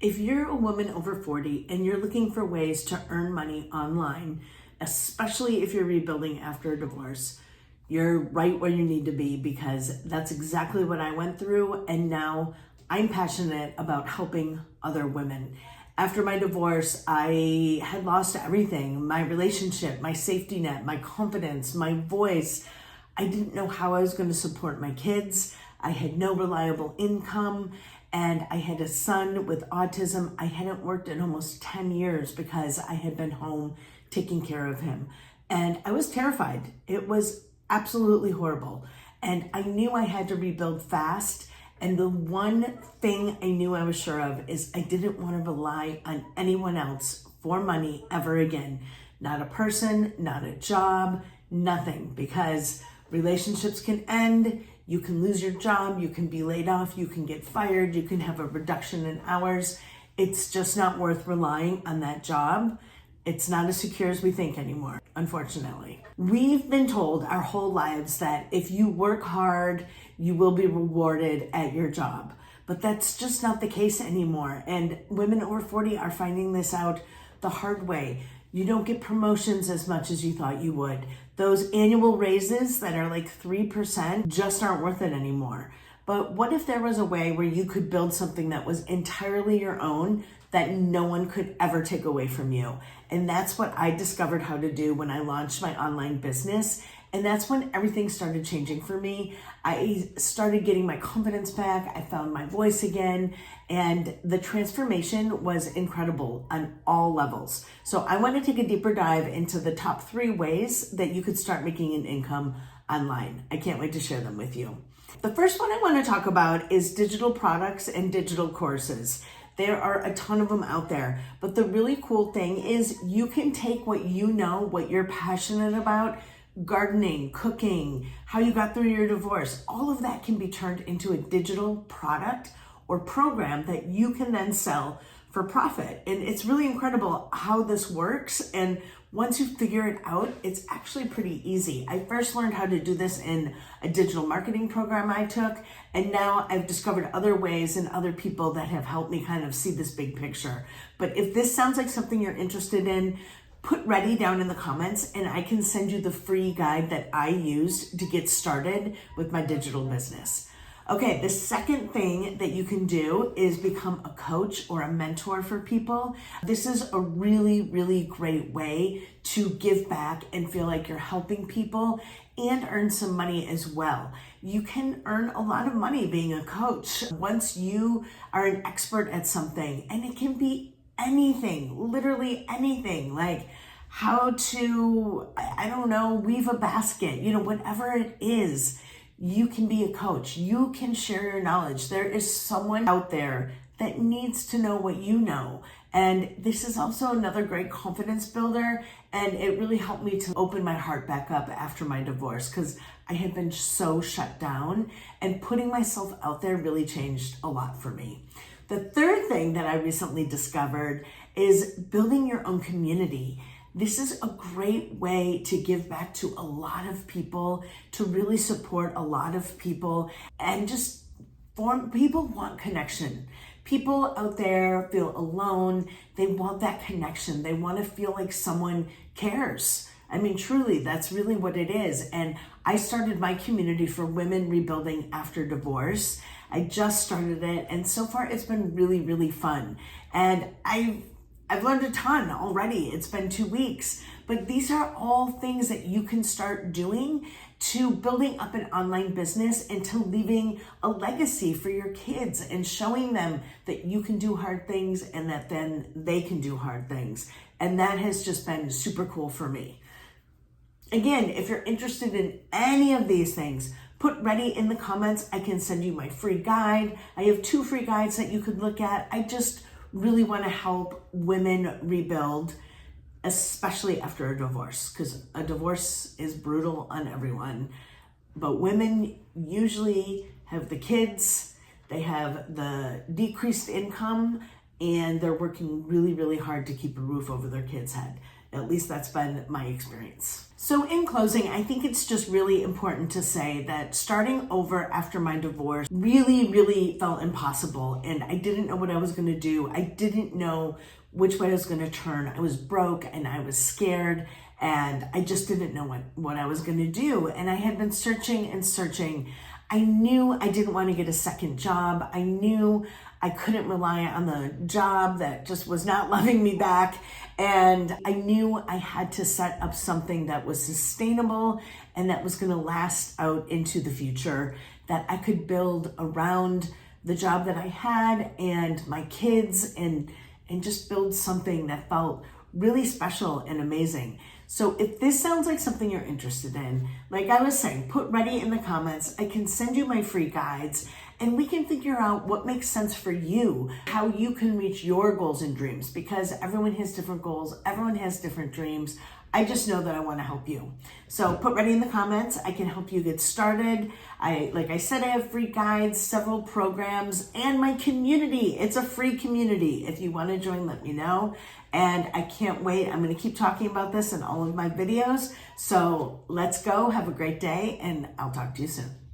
If you're a woman over 40 and you're looking for ways to earn money online, especially if you're rebuilding after a divorce, you're right where you need to be, because that's exactly what I went through. And now I'm passionate about helping other women. After my divorce, I had lost everything: my relationship, my safety net, my confidence, my voice. I didn't know how I was going to support my kids. I had no reliable income, and I had a son with autism. I hadn't worked in almost 10 years because I had been home taking care of him. And I was terrified. It was absolutely horrible. And I knew I had to rebuild fast. And the one thing I knew I was sure of is I didn't want to rely on anyone else for money ever again. Not a person, not a job, nothing, because relationships can end. You can lose your job, you can be laid off, you can get fired, you can have a reduction in hours. It's just not worth relying on that job. It's not as secure as we think anymore, unfortunately. We've been told our whole lives that if you work hard, you will be rewarded at your job. But that's just not the case anymore. And women over 40 are finding this out the hard way. You don't get promotions as much as you thought you would. Those annual raises that are like 3% just aren't worth it anymore. But what if there was a way where you could build something that was entirely your own, that no one could ever take away from you? And that's what I discovered how to do when I launched my online business. And that's when everything started changing for me. I started getting my confidence back. I found my voice again. And the transformation was incredible on all levels. So I want to take a deeper dive into the top 3 ways that you could start making an income online. I can't wait to share them with you. The first one I want to talk about is digital products and digital courses. There are a ton of them out there, but the really cool thing is you can take what you know, what you're passionate about, gardening, cooking, how you got through your divorce, all of that can be turned into a digital product or program that you can then sell for profit. And it's really incredible how this works. And once you figure it out, it's actually pretty easy. I first learned how to do this in a digital marketing program I took, and now I've discovered other ways and other people that have helped me kind of see this big picture. But if this sounds like something you're interested in, put ready down in the comments and I can send you the free guide that I used to get started with my digital business. Okay, the second thing that you can do is become a coach or a mentor for people. This is a really, really great way to give back and feel like you're helping people and earn some money as well. You can earn a lot of money being a coach once you are an expert at something, and it can be anything, literally anything, like how to, I don't know, weave a basket, whatever it is. You can be a coach. You can share your knowledge. There is someone out there that needs to know what you know. And this is also another great confidence builder. And it really helped me to open my heart back up after my divorce, because I had been so shut down, and putting myself out there really changed a lot for me. The third thing that I recently discovered is building your own community. This is a great way to give back to a lot of people, to really support a lot of people, and just people want connection. People out there feel alone. They want that connection. They want to feel like someone cares. I mean, truly, that's really what it is. And I started my community for women rebuilding after divorce. I just started it, and so far it's been really, really fun. And I've learned a ton already. It's been 2 weeks, but these are all things that you can start doing to building up an online business and to leaving a legacy for your kids and showing them that you can do hard things and that then they can do hard things. And that has just been super cool for me. Again, if you're interested in any of these things, put ready in the comments. I can send you my free guide. I have 2 free guides that you could look at. I just really want to help women rebuild, especially after a divorce, because a divorce is brutal on everyone. But women usually have the kids, they have the decreased income, and they're working really, really hard to keep a roof over their kids' head. At least that's been my experience. So in closing, I think it's just really important to say that starting over after my divorce really felt impossible, and I didn't know what I was going to do. I didn't know which way I was going to turn. I was broke and I was scared, and I just didn't know what I was going to do. And I had been searching and searching. I knew I didn't want to get a second job. I knew I couldn't rely on the job that just was not loving me back. And I knew I had to set up something that was sustainable and that was going to last out into the future, that I could build around the job that I had and my kids, and just build something that felt really special and amazing. So if this sounds like something you're interested in, like I was saying, put ready in the comments. I can send you my free guides and we can figure out what makes sense for you, how you can reach your goals and dreams, because everyone has different goals, everyone has different dreams. I just know that I want to help you. So put ready in the comments. I can help you get started. Like I said, I have free guides, several programs, and my community. It's a free community. If you want to join, let me know. And I can't wait. I'm going to keep talking about this in all of my videos. So let's go. Have a great day, and I'll talk to you soon.